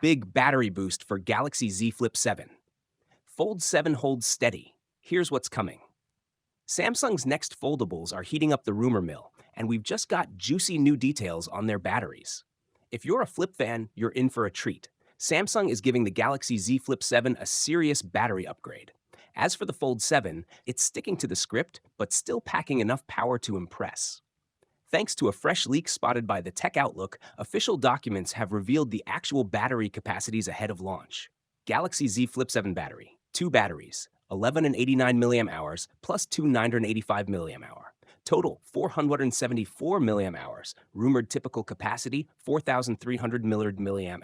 big battery boost for Galaxy Z Flip7. Fold 7 holds steady. Here's what's coming. Samsung's next foldables are heating up the rumor mill, and we've just got juicy new details on their batteries. If you're a Flip fan, you're in for a treat. Samsung is giving the Galaxy Z Flip7 a serious battery upgrade. As for the Fold 7, it's sticking to the script, but still packing enough power to impress. Thanks to a fresh leak spotted by the Tech Outlook, official documents have revealed the actual battery capacities ahead of launch. Galaxy Z Flip7 battery, 2 batteries, 11 and 89 mAh plus 2 985 mAh. Total 474 mAh. Rumored typical capacity 4,300 mAh.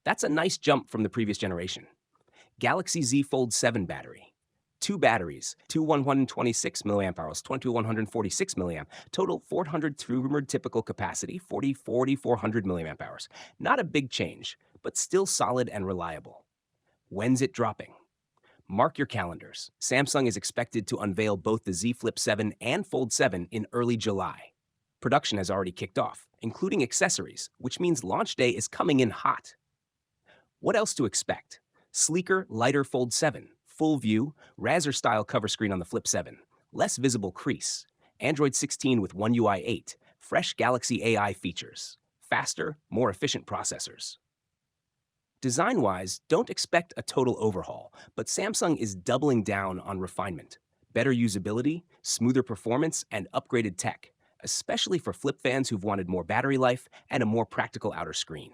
That's a nice jump from the previous generation. Galaxy Z Fold7 battery, 2 batteries, 2 126 mAh, 22 146 mAh, total 400 rumored typical capacity, 4,400 mAh. Not a big change, but still solid and reliable. When's it dropping? Mark your calendars. Samsung is expected to unveil both the Z Flip 7 and Fold 7 in early July. Production has already kicked off, including accessories, which means launch day is coming in hot. What else to expect? Sleeker, lighter Fold 7, full view, Razr-style cover screen on the Flip 7, less visible crease, Android 16 with One UI 8, fresh Galaxy AI features, faster, more efficient processors. Design-wise, don't expect a total overhaul, but Samsung is doubling down on refinement, better usability, smoother performance, and upgraded tech, especially for Flip fans who've wanted more battery life and a more practical outer screen.